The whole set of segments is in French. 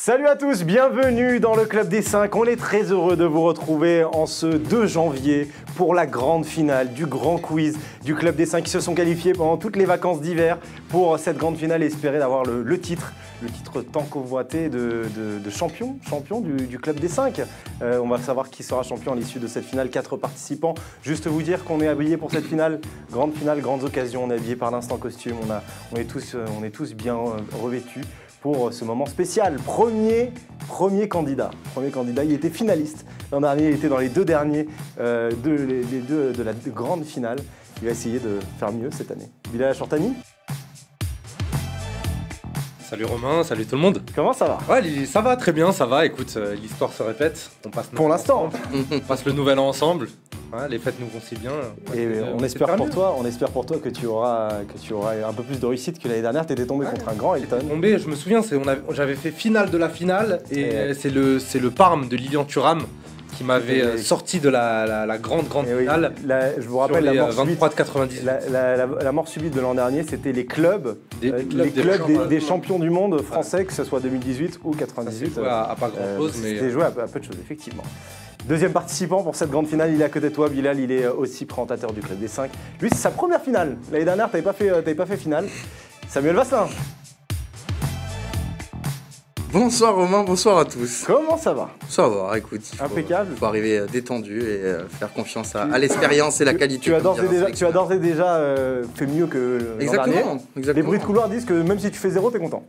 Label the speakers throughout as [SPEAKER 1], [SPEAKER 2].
[SPEAKER 1] Salut à tous, bienvenue dans le Club des 5. On est très heureux de vous retrouver en ce 2 janvier pour la grande finale du grand quiz du Club des 5 qui se sont qualifiés pendant toutes les vacances d'hiver pour cette grande finale et espérer d'avoir le titre tant convoité de champion du Club des 5. On va savoir qui sera champion à l'issue de cette finale, 4 participants. Juste vous dire qu'on est habillés pour cette finale, grandes occasions. On est habillés par l'instant costume, on est tous bien revêtus pour ce moment spécial. Premier candidat, il était finaliste. L'an dernier, il était dans les 2 derniers de la grande finale. Il va essayer de faire mieux cette année. Bilal Shortani.
[SPEAKER 2] Salut Romain, salut tout le monde.
[SPEAKER 1] Comment ça va?
[SPEAKER 2] Ouais, ça va très bien, ça va. Écoute, l'histoire se répète. On passe
[SPEAKER 1] pour l'instant.
[SPEAKER 2] On passe le nouvel an ensemble. Ouais, les fêtes nous vont si bien.
[SPEAKER 1] Et on espère pour toi que tu auras un peu plus de réussite que l'année dernière. Tu étais tombé contre un grand Elton.
[SPEAKER 2] Je me souviens, j'avais fait finale de la finale et c'est le Parme de Lilian Thuram qui m'avait sorti de la grande finale.
[SPEAKER 1] Je vous rappelle la mort
[SPEAKER 2] 23 de 98.
[SPEAKER 1] La mort subite de l'an dernier, c'était les clubs des champions du monde français, que ce soit 2018 ou 98.
[SPEAKER 2] C'était joué à pas grand chose, mais
[SPEAKER 1] c'était joué à peu de choses, effectivement. Deuxième participant pour cette grande finale, il est à côté de toi, Bilal, il est aussi présentateur du Club des 5. Lui, c'est sa première finale. L'année dernière, t'avais pas fait finale. Samuel Vasselin.
[SPEAKER 3] Bonsoir Romain, bonsoir à tous.
[SPEAKER 1] Comment ça va?
[SPEAKER 3] Ça va, écoute.
[SPEAKER 1] Impeccable.
[SPEAKER 3] Il faut arriver détendu et faire confiance à l'expérience et la qualité.
[SPEAKER 1] Tu as d'ores et déjà fait mieux que l'an dernier.
[SPEAKER 3] Exactement.
[SPEAKER 1] Les bruits de couloir disent que même si tu fais 0, t'es content.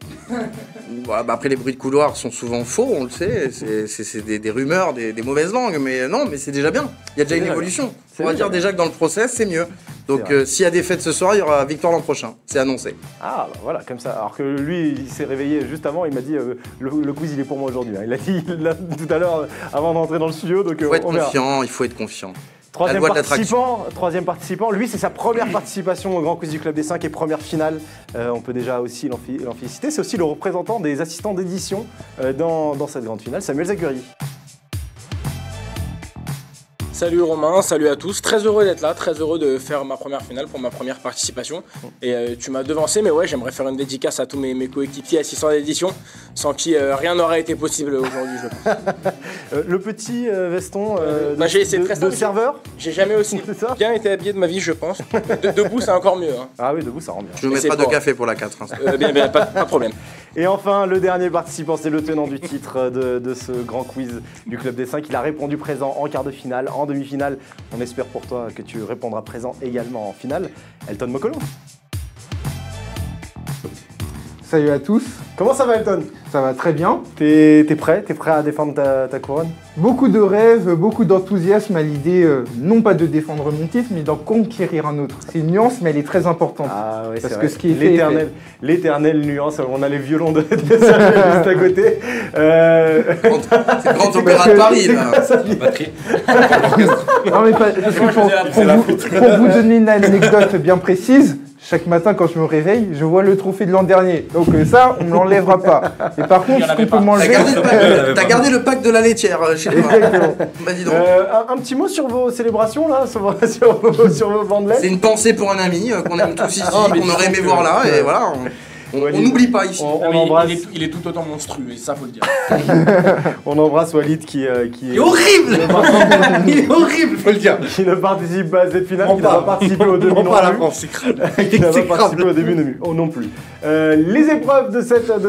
[SPEAKER 3] Après, les bruits de couloir sont souvent faux, on le sait. C'est des rumeurs, des mauvaises langues. Mais non, mais c'est déjà bien. Il y a déjà une évolution. On va dire déjà que dans le process, c'est mieux. Donc s'il y a des fêtes ce soir, il y aura victoire l'an prochain. C'est annoncé.
[SPEAKER 1] Ah, bah voilà, comme ça. Alors que lui, il s'est réveillé juste avant, il m'a dit le quiz, il est pour moi aujourd'hui. Il a dit tout à l'heure, avant d'entrer dans le studio. Donc,
[SPEAKER 3] il faut être confiant.
[SPEAKER 1] Troisième participant, lui, c'est sa première participation au Grand Quiz du Club des 5 et première finale. On peut déjà aussi l'en féliciter. C'est aussi le représentant des assistants d'édition dans cette grande finale, Samuel Zaguri.
[SPEAKER 4] Salut Romain, salut à tous, très heureux d'être là, très heureux de faire ma première finale pour ma première participation. Et tu m'as devancé, mais ouais, j'aimerais faire une dédicace à tous mes coéquipiers assistants d'édition, sans qui rien n'aurait été possible aujourd'hui, je pense.
[SPEAKER 1] Le petit veston
[SPEAKER 4] de
[SPEAKER 1] serveur.
[SPEAKER 4] J'ai jamais aussi bien été habillé de ma vie, je pense. Debout, c'est encore mieux. Hein.
[SPEAKER 1] Ah oui, debout, ça rend bien.
[SPEAKER 3] Je me mettrai de café pour la 4.
[SPEAKER 4] Bien, pas de problème.
[SPEAKER 1] Et enfin, le dernier participant, c'est le tenant du titre de ce grand quiz du Club des 5. Il a répondu présent en quart de finale, en demi-finale. On espère pour toi que tu répondras présent également en finale. Elton Mokolo.
[SPEAKER 5] Salut à tous.
[SPEAKER 1] Comment ça va, Elton?
[SPEAKER 5] Ça va très bien.
[SPEAKER 1] T'es prêt? T'es prêt à défendre ta couronne?
[SPEAKER 5] Beaucoup de rêves, beaucoup d'enthousiasme à l'idée, non pas de défendre mon titre, mais d'en conquérir un autre. C'est une nuance, mais elle est très importante.
[SPEAKER 1] Ah oui,
[SPEAKER 5] parce
[SPEAKER 1] c'est
[SPEAKER 5] que
[SPEAKER 1] vrai.
[SPEAKER 5] Ce qui est
[SPEAKER 1] l'éternelle nuance. On a les violons de Samuel juste à côté.
[SPEAKER 3] C'est le grand opéra de Paris, là.
[SPEAKER 2] Batterie.
[SPEAKER 5] Non, mais parce que pour vous donner une anecdote bien précise, chaque matin, quand je me réveille, je vois le trophée de l'an dernier. Donc ça, on ne l'enlèvera pas. Et par contre, ce qu'on peut m'enlever...
[SPEAKER 3] T'as gardé le pack de la laitière chez toi.
[SPEAKER 5] Exactement.
[SPEAKER 3] Bah, dis donc.
[SPEAKER 1] Un petit mot sur vos célébrations, là, sur vos bandelettes.
[SPEAKER 3] C'est une pensée pour un ami qu'on aime tous ici, qu'on aurait aimé voir là. Et voilà, on n'oublie pas ici.
[SPEAKER 4] Il est tout autant monstrueux, et ça, faut le dire.
[SPEAKER 1] On embrasse Walid qui est...
[SPEAKER 3] Il est horrible. Il est horrible, faut le dire.
[SPEAKER 1] Qui ne participe pas à cette finale, qui n'a pas participé au demi non plus. Qui n'a pas participé au début non plus. Les épreuves de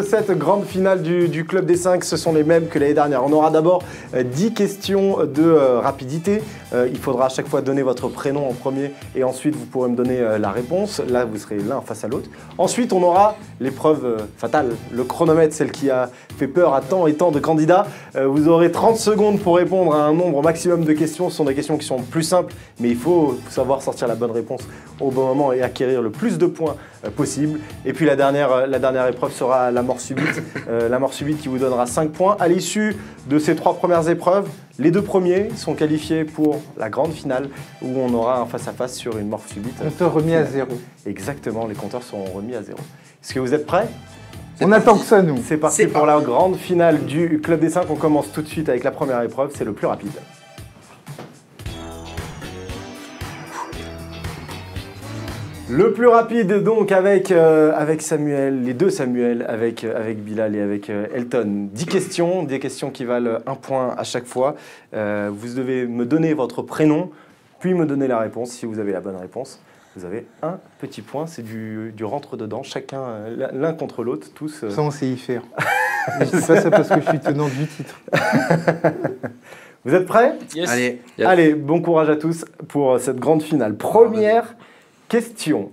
[SPEAKER 1] cette grande finale du Club des 5, ce sont les mêmes que l'année dernière. On aura d'abord 10 questions de rapidité. Il faudra à chaque fois donner votre prénom en premier et ensuite vous pourrez me donner la réponse. Là, vous serez l'un face à l'autre. Ensuite, on aura l'épreuve fatale, le chronomètre, celle qui a fait peur à tant et tant de candidats. Vous aurez 30 secondes pour répondre à un nombre maximum de questions. Ce sont des questions qui sont plus simples, mais il faut savoir sortir la bonne réponse au bon moment et acquérir le plus de points possible. Et puis la dernière épreuve sera la mort subite. La mort subite qui vous donnera 5 points. À l'issue de ces 3 premières épreuves, les 2 premiers sont qualifiés pour la grande finale où on aura un face-à-face sur une mort subite.
[SPEAKER 5] Compteur remis à 0.
[SPEAKER 1] Exactement, les compteurs seront remis à 0. Est-ce que vous êtes prêts?
[SPEAKER 5] On attend que ça, nous.
[SPEAKER 1] C'est parti pour la grande finale du Club des 5. On commence tout de suite avec la première épreuve, c'est le plus rapide. Le plus rapide donc avec Samuel, les deux Samuel, avec Bilal et avec Elton. 10 questions, des questions qui valent 1 point à chaque fois. Vous devez me donner votre prénom, puis me donner la réponse. Si vous avez la bonne réponse, vous avez un petit point. C'est du rentre-dedans, chacun l'un contre l'autre, tous.
[SPEAKER 5] Ça, on sait y faire. Je dis pas ça parce que je suis tenant du titre.
[SPEAKER 1] Vous êtes prêts?
[SPEAKER 4] Yes.
[SPEAKER 3] Allez.
[SPEAKER 2] Yes.
[SPEAKER 1] Allez, bon courage à tous pour cette grande finale. Première question.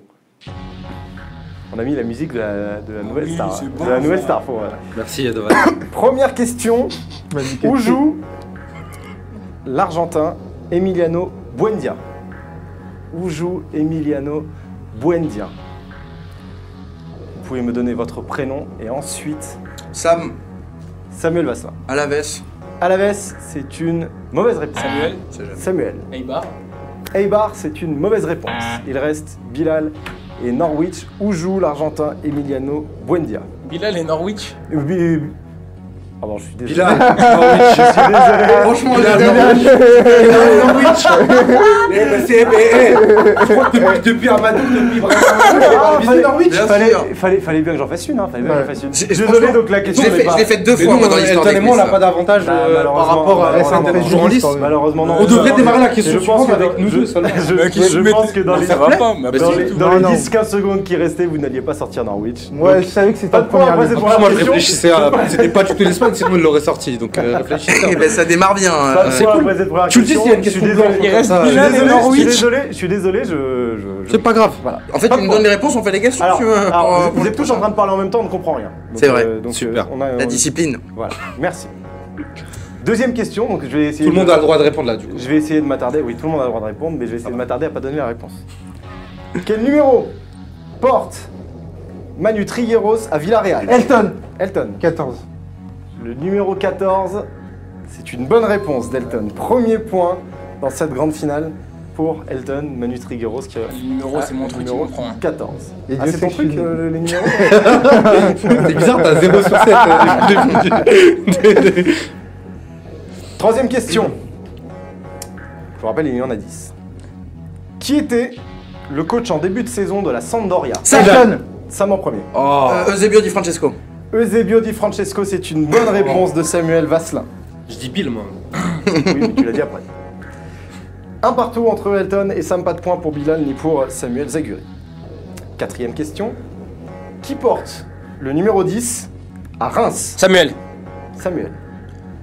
[SPEAKER 1] On a mis la musique de la nouvelle
[SPEAKER 4] oui,
[SPEAKER 1] star.
[SPEAKER 4] c'est bon,
[SPEAKER 1] De la nouvelle
[SPEAKER 4] ça.
[SPEAKER 1] star pour
[SPEAKER 2] Merci Edovan.
[SPEAKER 1] Première question.
[SPEAKER 5] Vas-y,
[SPEAKER 1] Où joue l'Argentin Emiliano Buendia? Où joue Emiliano Buendia? Vous pouvez me donner votre prénom et ensuite
[SPEAKER 3] Sam,
[SPEAKER 1] Samuel Vasselin.
[SPEAKER 3] Alaves.
[SPEAKER 1] Alaves, c'est une mauvaise réponse.
[SPEAKER 4] Samuel.
[SPEAKER 3] C'est jeune.
[SPEAKER 1] Samuel.
[SPEAKER 4] Eibar.
[SPEAKER 1] Eibar, c'est une mauvaise réponse. Il reste Bilal et Norwich. Où joue l'Argentin Emiliano Buendia?
[SPEAKER 4] Bilal et Norwich.
[SPEAKER 1] Pardon, je suis désolé.
[SPEAKER 2] Bilal.
[SPEAKER 1] Je suis désolé.
[SPEAKER 3] Franchement,
[SPEAKER 2] Depuis Amadou, depuis
[SPEAKER 1] Ah,
[SPEAKER 2] Norwich.
[SPEAKER 3] Bien
[SPEAKER 1] fallait bien que j'en fasse une. Hein. Fallait bien que j'en fasse une.
[SPEAKER 3] J'ai-
[SPEAKER 1] Désolé,
[SPEAKER 3] franchement,
[SPEAKER 1] donc la question
[SPEAKER 3] Je
[SPEAKER 1] n'est
[SPEAKER 3] l'ai
[SPEAKER 1] pas...
[SPEAKER 3] fait 2
[SPEAKER 2] Mais
[SPEAKER 3] fois
[SPEAKER 2] nous,
[SPEAKER 3] moi dans l'histoire
[SPEAKER 2] Elton
[SPEAKER 3] des
[SPEAKER 2] et moi, on n'a
[SPEAKER 3] quiz.
[SPEAKER 2] pas d'avantage
[SPEAKER 1] Bah,
[SPEAKER 2] par rapport à
[SPEAKER 1] malheureusement,
[SPEAKER 2] des journalistes.
[SPEAKER 1] Malheureusement, non.
[SPEAKER 2] On devrait démarrer la question
[SPEAKER 1] Je pense
[SPEAKER 2] suivante avec
[SPEAKER 1] que
[SPEAKER 2] nous deux seulement.
[SPEAKER 1] Je pense que dans les...
[SPEAKER 4] Ça va pas, mais
[SPEAKER 1] Dans les, dans les
[SPEAKER 5] Non, non.
[SPEAKER 1] 10-15 secondes qui restaient, vous n'alliez pas sortir Norwich.
[SPEAKER 5] Ouais, je savais que c'était
[SPEAKER 1] Pas
[SPEAKER 5] en
[SPEAKER 1] de point,
[SPEAKER 5] première
[SPEAKER 1] après,
[SPEAKER 5] ligne.
[SPEAKER 1] c'est
[SPEAKER 2] En
[SPEAKER 1] pour
[SPEAKER 2] plus, moi, je
[SPEAKER 1] question.
[SPEAKER 2] réfléchissais à. C'était pas du tout l'Espagne, sinon il l'aurait sorti. Donc réfléchissez.
[SPEAKER 3] Eh ben, ça démarre bien.
[SPEAKER 1] Pas de point après cette première
[SPEAKER 2] Tu le dis s'il y a une
[SPEAKER 1] Je suis
[SPEAKER 2] question
[SPEAKER 1] désolé.
[SPEAKER 2] de
[SPEAKER 4] Il reste
[SPEAKER 2] ça,
[SPEAKER 4] Bilal et Norwich.
[SPEAKER 1] Je suis désolé,
[SPEAKER 2] C'est pas grave.
[SPEAKER 1] Voilà.
[SPEAKER 3] En fait,
[SPEAKER 1] Pas
[SPEAKER 3] tu
[SPEAKER 1] de
[SPEAKER 3] me
[SPEAKER 1] point.
[SPEAKER 3] donnes les réponses, on fait les questions.
[SPEAKER 1] Alors,
[SPEAKER 3] tu veux,
[SPEAKER 1] alors,
[SPEAKER 3] pour
[SPEAKER 1] vous
[SPEAKER 3] le
[SPEAKER 1] êtes tous en train de parler en même temps, on ne comprend rien. Donc,
[SPEAKER 3] C'est vrai.
[SPEAKER 2] Super.
[SPEAKER 3] La discipline.
[SPEAKER 1] Voilà, merci. Deuxième question, donc je vais essayer.
[SPEAKER 2] Tout le monde a le droit de répondre là, du coup.
[SPEAKER 1] Je vais essayer de m'attarder. Oui, tout le monde a le droit de répondre, mais je vais essayer de m'attarder à pas donner la réponse. Quel numéro porte Manu Trigueros à Villarreal?
[SPEAKER 5] Elton,
[SPEAKER 1] Elton.
[SPEAKER 5] 14.
[SPEAKER 1] Le numéro 14, c'est une bonne réponse d'Elton. Premier point dans cette grande finale pour Elton, Manu Trigueros qui a
[SPEAKER 4] Le numéro, c'est mon truc,
[SPEAKER 1] numéro
[SPEAKER 4] il m'en prend un.
[SPEAKER 1] 14.
[SPEAKER 5] Et
[SPEAKER 1] Ah,
[SPEAKER 5] Dieu
[SPEAKER 1] c'est
[SPEAKER 5] sait
[SPEAKER 1] ton
[SPEAKER 5] que
[SPEAKER 1] truc,
[SPEAKER 5] je suis-
[SPEAKER 1] les numéros?
[SPEAKER 2] C'est bizarre, t'as 0 sur 7.
[SPEAKER 1] Troisième question. Je vous rappelle, il y en a 10. Qui était le coach en début de saison de la Sampdoria?
[SPEAKER 5] Elton,
[SPEAKER 1] Sam en premier.
[SPEAKER 2] Oh.
[SPEAKER 3] Eusebio Di Francesco.
[SPEAKER 1] Eusebio Di Francesco, c'est une bonne réponse de Samuel Vasselin.
[SPEAKER 2] Je dis Bill, moi.
[SPEAKER 1] Oui, mais tu l'as dit après. Un partout entre Elton et Sam, pas de point pour Bilal ni pour Samuel Zaguri. Quatrième question. Qui porte le numéro 10 à Reims?
[SPEAKER 4] Samuel.
[SPEAKER 1] Samuel.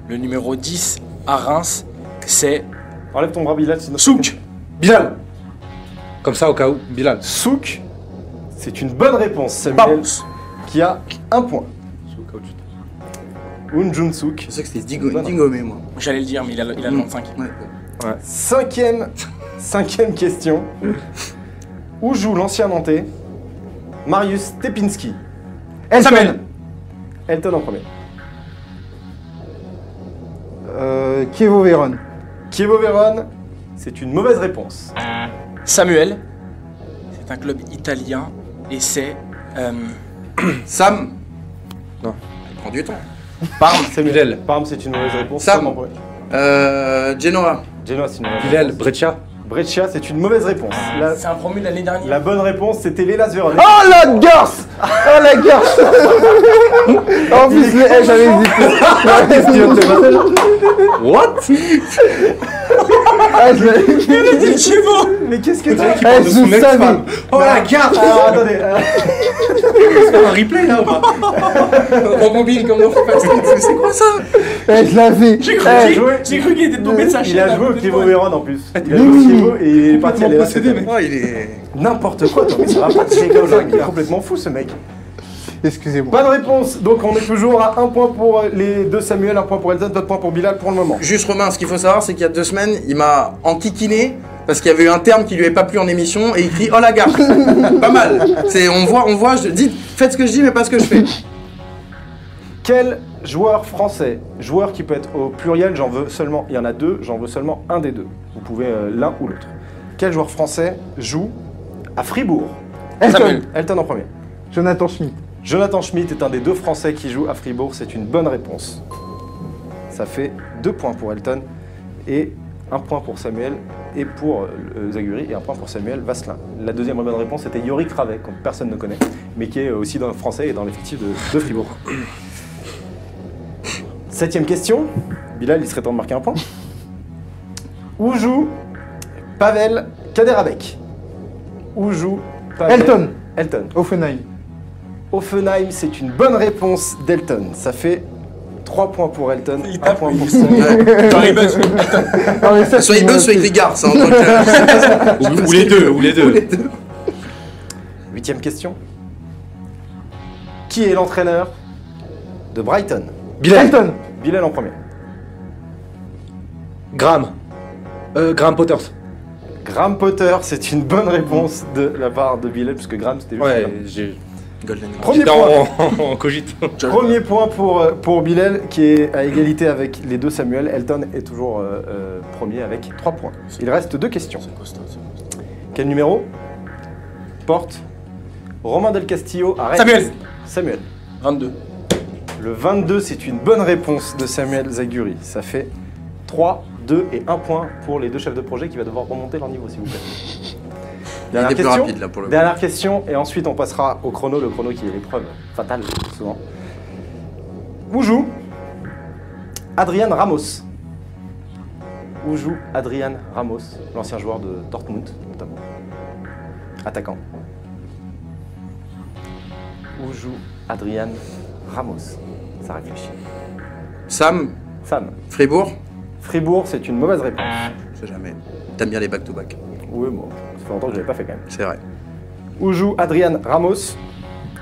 [SPEAKER 4] Le numéro 10 à Reims, c'est
[SPEAKER 1] Enlève ton bras, Bilal, sinon...
[SPEAKER 4] Souk.
[SPEAKER 2] Bilal. Comme ça, au cas où. Bilal.
[SPEAKER 1] Souk, c'est une bonne réponse, Samuel,
[SPEAKER 4] Bounce.
[SPEAKER 1] qui a un point.
[SPEAKER 2] Au cas où tu te-
[SPEAKER 1] Unjun Souk.
[SPEAKER 3] Je sais que c'était
[SPEAKER 1] Bonne
[SPEAKER 3] Dingomé, moi.
[SPEAKER 4] J'allais le dire, mais il a le 25.
[SPEAKER 3] Ouais.
[SPEAKER 1] Cinquième question. Où joue l'ancien Nantais Marius Tepinski?
[SPEAKER 5] Elton,
[SPEAKER 1] Elton en premier.
[SPEAKER 5] Chievo Vérone.
[SPEAKER 1] Chievo Vérone, c'est une mauvaise réponse.
[SPEAKER 4] Samuel. C'est un club italien et c'est
[SPEAKER 3] Sam.
[SPEAKER 2] Non.
[SPEAKER 3] Il prend du temps.
[SPEAKER 1] Parme, Samuel.
[SPEAKER 2] Bilal.
[SPEAKER 1] Parme, c'est une mauvaise réponse.
[SPEAKER 3] Sam.
[SPEAKER 1] en premier.
[SPEAKER 3] Genoa.
[SPEAKER 1] Genoa, c'est une mauvaise
[SPEAKER 2] Bilal,
[SPEAKER 1] réponse.
[SPEAKER 2] Breccia.
[SPEAKER 1] Breccia, c'est une mauvaise réponse.
[SPEAKER 4] c'est un promu de l'année dernière.
[SPEAKER 1] La bonne réponse, c'était l'Hellas Vérone.
[SPEAKER 5] Oh la garce. Oh la garce. En plus, j'avais hésité.
[SPEAKER 2] What?
[SPEAKER 5] Ah, je l'avais-
[SPEAKER 4] C'est Chivo.
[SPEAKER 1] Mais qu'est-ce que tu
[SPEAKER 5] Eh, je savais.
[SPEAKER 2] Oh la carte.
[SPEAKER 1] Alors attendez,
[SPEAKER 2] Un replay là ou pas?
[SPEAKER 3] En mobile comme dans FIFA Street. C'est quoi ça?
[SPEAKER 5] Eh, je l'avais.
[SPEAKER 4] J'ai cru,
[SPEAKER 5] Eh,
[SPEAKER 4] j'ai cru qu'il était tombé de sa chaîne.
[SPEAKER 1] il a
[SPEAKER 4] à
[SPEAKER 1] joué au
[SPEAKER 4] côté de
[SPEAKER 1] Chievo
[SPEAKER 4] moi.
[SPEAKER 1] Vérone en plus. Il a
[SPEAKER 5] Oui,
[SPEAKER 1] joué au
[SPEAKER 5] oui.
[SPEAKER 1] Chievo et il est parti à l'Hellas.
[SPEAKER 2] possédé, mec.
[SPEAKER 3] Oh, il est.
[SPEAKER 1] N'importe quoi, toi, mais ça va pas te checker aujourd'hui. Il est complètement fou ce mec.
[SPEAKER 5] Excusez-moi.
[SPEAKER 1] Bonne réponse, donc on est toujours à un point pour les deux Samuel, un point pour Elton, deux points pour Bilal pour le moment.
[SPEAKER 3] Juste Romain, ce qu'il faut savoir, c'est qu'il y a 2 semaines, il m'a enquiquiné parce qu'il y avait eu un terme qui lui avait pas plu en émission et il crie oh la garce. Pas mal. C'est on voit, je dis faites ce que je dis mais pas ce que je fais.
[SPEAKER 1] Quel joueur français, joueur qui peut être au pluriel, j'en veux seulement, il y en a deux, j'en veux seulement un des deux. Vous pouvez l'un ou l'autre. Quel joueur français joue à Fribourg?
[SPEAKER 5] Elton.
[SPEAKER 1] Elton en premier.
[SPEAKER 5] Jonathan Schmidt.
[SPEAKER 1] Jonathan Schmidt est un des deux Français qui joue à Fribourg, c'est une bonne réponse. Ça fait 2 points pour Elton et 1 point pour Samuel et pour Zaguri et 1 point pour Samuel Vasselin. La deuxième bonne réponse était Yorick Ravet, que personne ne connaît, mais qui est aussi dans le français et dans l'effectif de Fribourg. 7ème question. Bilal, il serait temps de marquer un point. Où joue Pavel Kaderabek? Où joue Pavel... Elton.
[SPEAKER 5] Offenheim.
[SPEAKER 1] Offenheim, c'est une bonne réponse d'Elton. Ça fait 3 points pour Elton, 1 point pour Samuel.
[SPEAKER 3] Soit il buzz, soit il rigole, ça en tant que...
[SPEAKER 2] Ou les deux.
[SPEAKER 1] 8ème question. Qui est l'entraîneur de Brighton?
[SPEAKER 5] Elton.
[SPEAKER 1] Bilal en premier.
[SPEAKER 2] Graham Potters.
[SPEAKER 1] Graham Potter, c'est une bonne réponse de la part de Bilal, puisque Graham c'était juste.
[SPEAKER 2] Ouais, j'ai...
[SPEAKER 3] Golden.
[SPEAKER 1] Premier
[SPEAKER 2] J'étais
[SPEAKER 1] point.
[SPEAKER 2] en cogite.
[SPEAKER 1] Premier point pour Bilal, qui est à égalité avec les deux Samuel. Elton est toujours premier avec 3 points. Il reste 2 questions. Quel numéro porte Romain Del Castillo à Rennes? Samuel.
[SPEAKER 4] 22.
[SPEAKER 1] Le 22, c'est une bonne réponse de Samuel Zaguri. Ça fait 3, 2 et 1 point pour les deux chefs de projet qui va devoir remonter leur niveau, s'il vous plaît. Dernière question,
[SPEAKER 3] plus rapide, là, pour le coup.
[SPEAKER 1] Dernière question, et ensuite on passera au chrono, le chrono qui est l'épreuve fatale, souvent. Où joue Adrian Ramos? Où joue Adrian Ramos, l'ancien joueur de Dortmund, notamment? Attaquant. Où joue Adrian Ramos? Ça réfléchit.
[SPEAKER 3] Sam, Fribourg?
[SPEAKER 1] Fribourg, c'est une mauvaise réponse.
[SPEAKER 3] Je sais jamais. T'aimes bien les back-to-back.
[SPEAKER 1] Oui, bon, ça fait longtemps que je l'avais pas fait quand même.
[SPEAKER 3] C'est vrai.
[SPEAKER 1] Où joue Adrian Ramos?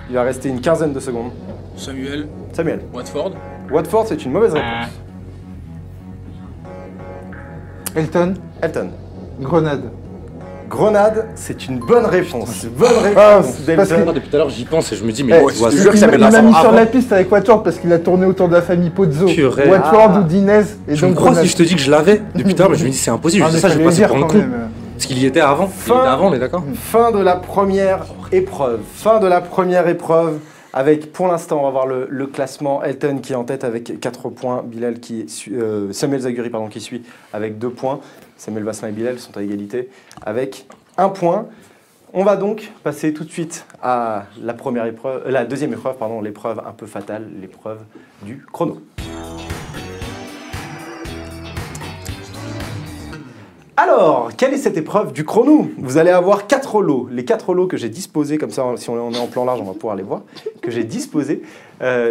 [SPEAKER 1] Il va rester une quinzaine de secondes.
[SPEAKER 4] Samuel. Watford.
[SPEAKER 1] Watford, c'est une mauvaise réponse.
[SPEAKER 5] Elton.
[SPEAKER 1] Grenade, c'est une bonne réponse. Bonne réponse d'Elton.
[SPEAKER 2] Depuis tout à l'heure, j'y pense et je me dis, mais
[SPEAKER 5] je il m'a mis sur la piste avec Watford parce qu'il a tourné autour de la famille Pozzo. Watford ou Dinez.
[SPEAKER 2] Et je me crois si je te dis que je l'avais depuis tout à l'heure, mais je me dis c'est impossible. Je dis ça, je vais passer pour un coup. Parce qu'il y était avant. On est d'accord.
[SPEAKER 1] Fin de la première épreuve. Avec, pour l'instant, on va voir le classement. Elton qui est en tête avec 4 points. Bilal qui est, Samuel Zaguri qui suit avec 2 points. Samuel Vasselin et Bilal sont à égalité avec 1 point. On va donc passer tout de suite à la deuxième épreuve, l'épreuve un peu fatale, l'épreuve du chrono. Alors, quelle est cette épreuve du chrono? Vous allez avoir 4 lots. Les 4 lots que j'ai disposés, comme ça, si on est en plan large, on va pouvoir les voir, que j'ai disposés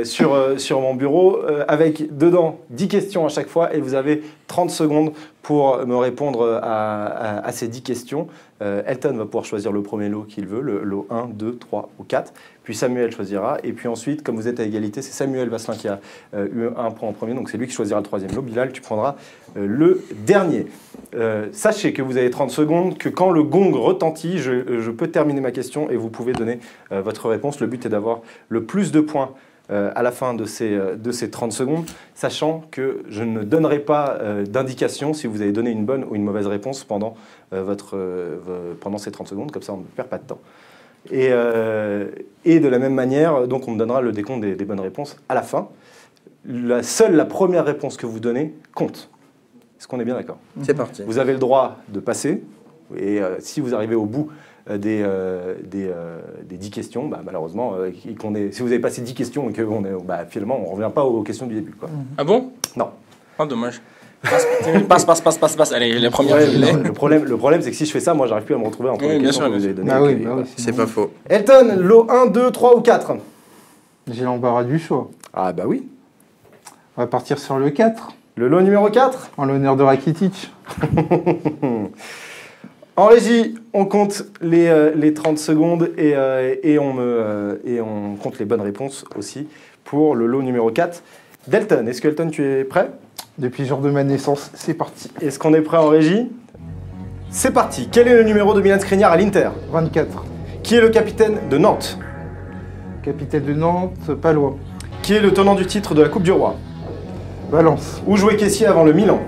[SPEAKER 1] sur mon bureau, avec dedans 10 questions à chaque fois, et vous avez 30 secondes pour me répondre à ces 10 questions. Elton va pouvoir choisir le premier lot qu'il veut, le lot 1, 2, 3 ou 4. Puis Samuel choisira. Et puis ensuite, comme vous êtes à égalité, c'est Samuel Vasselin qui a eu 1 point en premier. Donc c'est lui qui choisira le troisième lot. Bilal, tu prendras le dernier. Sachez que vous avez 30 secondes, que quand le gong retentit, je peux terminer ma question et vous pouvez donner votre réponse. Le but est d'avoir le plus de points à la fin de ces 30 secondes, sachant que je ne donnerai pas d'indication si vous avez donné une bonne ou une mauvaise réponse pendant ces 30 secondes, comme ça on ne perd pas de temps. Et de la même manière, donc on me donnera le décompte des bonnes réponses à la fin. Seule la première réponse que vous donnez compte. Est-ce qu'on est bien d'accord?
[SPEAKER 3] C'est parti.
[SPEAKER 1] Vous avez le droit de passer, et si vous arrivez au bout des 10 questions, malheureusement, si vous avez passé 10 questions et que finalement on ne revient pas aux questions du début. Quoi.
[SPEAKER 4] Ah bon?
[SPEAKER 1] Non.
[SPEAKER 4] Ah, dommage. Passe. Allez, les premières.
[SPEAKER 1] Le problème, c'est que si je fais ça, moi, j'arrive plus à me retrouver entre les questions que vous avez données.
[SPEAKER 3] C'est pas faux.
[SPEAKER 1] Elton, lot 1, 2, 3 ou 4?
[SPEAKER 5] J'ai l'embarras du choix.
[SPEAKER 1] Ah bah oui.
[SPEAKER 5] On va partir sur le 4.
[SPEAKER 1] Le lot numéro 4?
[SPEAKER 5] En l'honneur de Rakitic.
[SPEAKER 1] En régie, on compte les 30 secondes et on compte les bonnes réponses aussi pour le lot numéro 4 d'Elton. Est-ce que Elton, tu es prêt?
[SPEAKER 5] Depuis le jour de ma naissance, c'est parti.
[SPEAKER 1] Est-ce qu'on est prêt en régie? C'est parti. Quel est le numéro de Milan Skriniar à l'Inter?
[SPEAKER 5] 24.
[SPEAKER 1] Qui est le capitaine de Nantes?
[SPEAKER 5] Capitaine de Nantes, Palois.
[SPEAKER 1] Qui est le tenant du titre de la Coupe du Roi?
[SPEAKER 5] Valence.
[SPEAKER 1] Où jouait Kessié avant le Milan?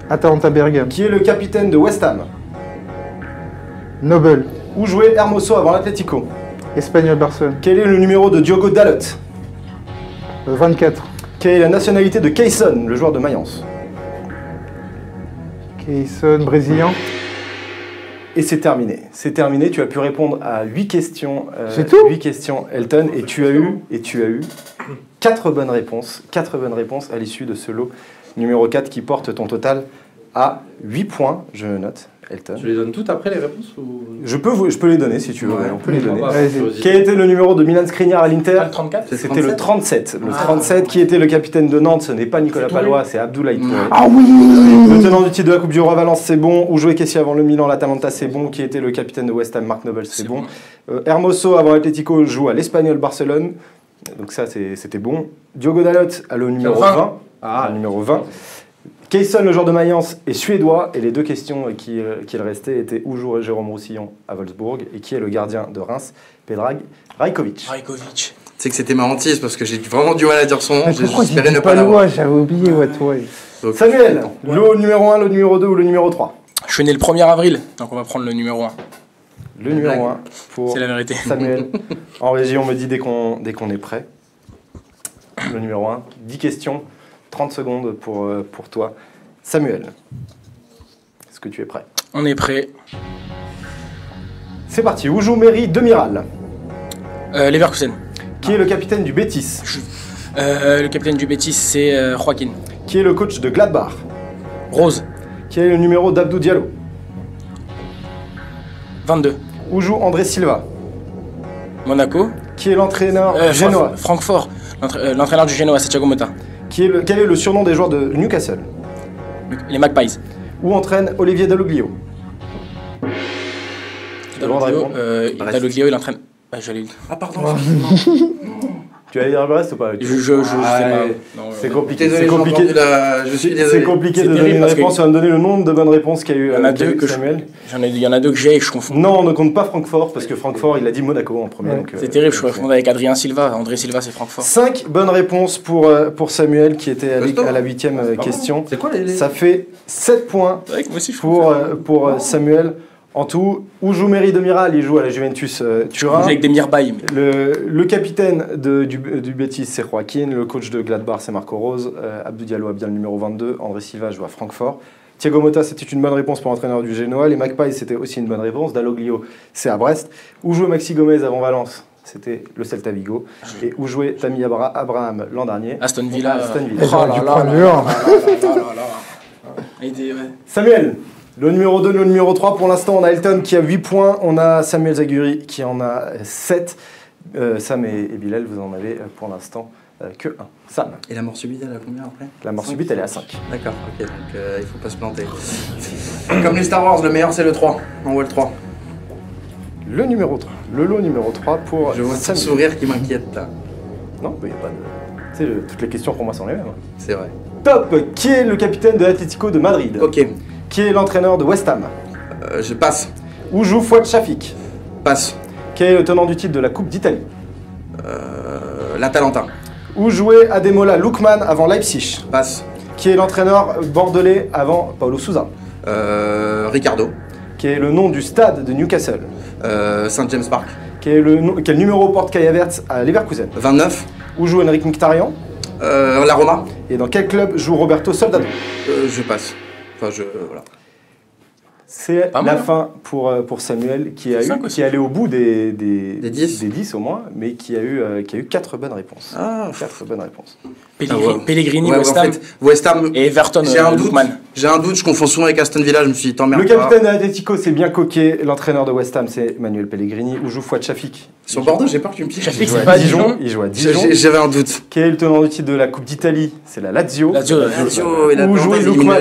[SPEAKER 5] Atalanta Bergame.
[SPEAKER 1] Qui est le capitaine de West Ham?
[SPEAKER 5] Nobel.
[SPEAKER 1] Où jouait Hermoso avant l'Atlético?
[SPEAKER 5] Espagnol Barcelone.
[SPEAKER 1] Quel est le numéro de Diogo Dalot?
[SPEAKER 5] 24.
[SPEAKER 1] Quelle est la nationalité de Keyson, le joueur de Mayence?
[SPEAKER 5] Keyson, brésilien.
[SPEAKER 1] Et c'est terminé. C'est terminé. Tu as pu répondre à 8 questions.
[SPEAKER 5] C'est tout
[SPEAKER 1] 8 questions, Elton. Et tu as eu 4 bonnes réponses. 4 bonnes réponses à l'issue de ce lot numéro 4 qui porte ton total à 8 points. Je note, Elton.
[SPEAKER 2] Tu les donnes toutes après les réponses ou...
[SPEAKER 1] Je peux les donner si tu veux.
[SPEAKER 3] Ouais.
[SPEAKER 1] On peut les donner.
[SPEAKER 2] Vas-y.
[SPEAKER 1] Quel était le numéro de Milan Skriniar à l'Inter?
[SPEAKER 4] Le 34.
[SPEAKER 1] C'était le 37. Le 37 qui était le capitaine de Nantes, ce n'est pas Nicolas Palois, c'est Abdoulaye Touré.
[SPEAKER 5] Ah oui
[SPEAKER 1] Le tenant du titre de la Coupe du Roi Valence, c'est bon. Où jouait Kessie avant le Milan, l'Atalanta, c'est bon. Qui était le capitaine de West Ham, Mark Noble, c'est bon. Hermoso avant Atlético joue à l'Espagnol Barcelone. Donc ça, c'était bon. Diogo Dalot à le numéro 20. Le numéro 20. Kayson, le joueur de Mayence, est suédois. Et les 2 questions qui restaient étaient où joue Jérôme Roussillon à Wolfsburg et qui est le gardien de Reims, Predrag Rajkovic.
[SPEAKER 4] Rajkovic.
[SPEAKER 3] C'est que c'était ma hantise parce que j'ai vraiment du mal à dire son nom.
[SPEAKER 5] Pourquoi
[SPEAKER 3] J'espérais
[SPEAKER 5] j'ai
[SPEAKER 3] ne
[SPEAKER 5] pas
[SPEAKER 3] pas
[SPEAKER 5] le
[SPEAKER 3] l'avoir.
[SPEAKER 5] J'avais oublié Touré.
[SPEAKER 3] Donc,
[SPEAKER 1] Samuel, le numéro 1, le numéro 2 ou le numéro 3?
[SPEAKER 4] Je suis né le 1er avril, donc on va prendre le numéro 1.
[SPEAKER 1] Le numéro 1 pour
[SPEAKER 4] C'est la vérité.
[SPEAKER 1] Samuel. En régie, on me dit dès qu'on est prêt. Le numéro 1, 10 questions, 30 secondes pour toi. Samuel, est-ce que tu es prêt?
[SPEAKER 4] On est prêt.
[SPEAKER 1] C'est parti. Où joue Mairie Demiral?
[SPEAKER 4] Leverkusen.
[SPEAKER 1] Qui est le capitaine du Betis?
[SPEAKER 4] Le capitaine du Betis, c'est Joaquin.
[SPEAKER 1] Qui est le coach de Gladbach?
[SPEAKER 4] Rose.
[SPEAKER 1] Qui est le numéro d'Abdou Diallo?
[SPEAKER 4] 22.
[SPEAKER 1] Où joue André Silva?
[SPEAKER 4] Monaco.
[SPEAKER 1] Qui est l'entraîneur génois?
[SPEAKER 4] Francfort. L'entraîneur du Genoa, c'est Thiago Motta.
[SPEAKER 1] Quel est le surnom des joueurs de Newcastle?
[SPEAKER 4] Les Magpies.
[SPEAKER 1] Où entraîne Olivier Dalloglio?
[SPEAKER 4] Dalloglio, il entraîne. J'allais.
[SPEAKER 3] Ah, pardon.
[SPEAKER 1] Tu allais dire le reste ou pas?
[SPEAKER 4] Je sais pas. Non,
[SPEAKER 1] C'est compliqué.
[SPEAKER 3] Désolé,
[SPEAKER 1] C'est
[SPEAKER 3] j'ai
[SPEAKER 1] compliqué.
[SPEAKER 3] entendu je suis désolé.
[SPEAKER 1] C'est compliqué
[SPEAKER 4] C'est
[SPEAKER 1] de donner
[SPEAKER 4] terrible
[SPEAKER 1] une
[SPEAKER 4] parce que-
[SPEAKER 1] réponse. Tu vas me donner le nombre de bonnes réponses qu'il y a eu,
[SPEAKER 4] Il y en a deux que
[SPEAKER 1] Samuel.
[SPEAKER 4] Il y en a deux que j'ai et je confonds.
[SPEAKER 1] Non, on ne compte pas Francfort parce que Francfort, il a dit Monaco en premier.
[SPEAKER 5] Ouais.
[SPEAKER 1] donc,
[SPEAKER 4] C'est terrible, je confonds avec Adrien Silva. André Silva, c'est Francfort.
[SPEAKER 1] 5 bonnes réponses pour Samuel qui était à la 8e question.
[SPEAKER 2] C'est quoi les...
[SPEAKER 1] Ça fait 7 points
[SPEAKER 4] C'est vrai que moi aussi, je
[SPEAKER 1] pour Samuel. En tout, où joue Mairie Demiral? Il joue à la Juventus Turin.
[SPEAKER 4] avec des Mirbaï.
[SPEAKER 1] Le capitaine du Betis, c'est Joaquin. Le coach de Gladbach, c'est Marco Rose. Abdou Diallo a bien le numéro 22. André Silva joue à Francfort. Thiago Motta, c'était une bonne réponse pour l'entraîneur du Genoa. Les Magpies, c'était aussi une bonne réponse. Dalloglio, c'est à Brest. Où jouait Maxi Gomez avant Valence? C'était le Celta Vigo. Et où jouait Tammy Abraham l'an dernier?
[SPEAKER 4] Aston Villa.
[SPEAKER 1] Aston Villa.
[SPEAKER 5] J'aurais dû prendre dur.
[SPEAKER 1] Samuel, le numéro 2, le numéro 3, pour l'instant, on a Elton qui a 8 points. On a Samuel Zaguri qui en a 7. Sam et Bilal, vous en avez pour l'instant que 1. Sam,
[SPEAKER 3] Et la mort subite, elle a combien après?
[SPEAKER 1] la mort subite, elle est à 5.
[SPEAKER 3] D'accord, ok, donc il faut pas se planter. Comme les Star Wars, le meilleur c'est le 3. On voit le 3.
[SPEAKER 1] Le numéro 3, le lot numéro 3 pour
[SPEAKER 3] Je vois ce
[SPEAKER 1] Samuel.
[SPEAKER 3] sourire qui m'inquiète là.
[SPEAKER 1] Non, il n'y a pas de... Tu sais, toutes les questions pour moi sont les mêmes.
[SPEAKER 3] C'est vrai.
[SPEAKER 1] Top. Qui est le capitaine de l'Atlético de Madrid?
[SPEAKER 3] Ok,
[SPEAKER 1] Qui est l'entraîneur de West Ham?
[SPEAKER 3] je passe.
[SPEAKER 1] Où joue Fouad Chafik?
[SPEAKER 3] Passe.
[SPEAKER 1] Qui est le tenant du titre de la Coupe d'Italie?
[SPEAKER 3] L'Atalanta.
[SPEAKER 1] Où jouait Ademola Lookman avant Leipzig?
[SPEAKER 3] Passe.
[SPEAKER 1] Qui est l'entraîneur bordelais avant Paulo Sousa?
[SPEAKER 3] Ricardo.
[SPEAKER 1] Qui est le nom du stade de Newcastle?
[SPEAKER 3] Saint James Park.
[SPEAKER 1] Quel numéro porte Kai Havertz à Leverkusen?
[SPEAKER 3] 29.
[SPEAKER 1] Où joue Henrik Mkhitaryan?
[SPEAKER 3] La Roma.
[SPEAKER 1] Et dans quel club joue Roberto Soldado?
[SPEAKER 3] Je passe. Enfin, voilà.
[SPEAKER 1] C'est
[SPEAKER 4] Pas
[SPEAKER 1] la
[SPEAKER 4] mal, hein.
[SPEAKER 1] fin pour Samuel qui est allé au bout des
[SPEAKER 3] 10.
[SPEAKER 1] des 10 au moins, mais qui a eu 4 bonnes réponses.
[SPEAKER 3] Ah,
[SPEAKER 1] 4 bonnes réponses.
[SPEAKER 4] Pellegrini,
[SPEAKER 3] Ouais,
[SPEAKER 4] West
[SPEAKER 3] en
[SPEAKER 4] Ham
[SPEAKER 3] fait, West Ham.
[SPEAKER 4] et Everton.
[SPEAKER 3] J'ai un doute.
[SPEAKER 4] Lookman.
[SPEAKER 3] J'ai un doute, je confonds souvent avec Aston Villa, je me suis dit, t'emmerdes
[SPEAKER 1] Le
[SPEAKER 3] pas.
[SPEAKER 1] capitaine de l'Atlético, c'est bien coquet. L'entraîneur de West Ham, c'est Manuel Pellegrini. Où joue Fouad Chafik?
[SPEAKER 3] Sur Bordeaux, j'ai peur que tu me pièges.
[SPEAKER 4] Chafik,
[SPEAKER 1] Il joue
[SPEAKER 4] c'est
[SPEAKER 1] à
[SPEAKER 4] pas
[SPEAKER 1] Dijon.
[SPEAKER 4] Dijon.
[SPEAKER 1] Il joue à Dijon.
[SPEAKER 3] J'avais un doute.
[SPEAKER 1] Quel est le tenant du titre de la Coupe d'Italie? C'est la Lazio.
[SPEAKER 3] Lazio, et
[SPEAKER 1] Où jouait Lookman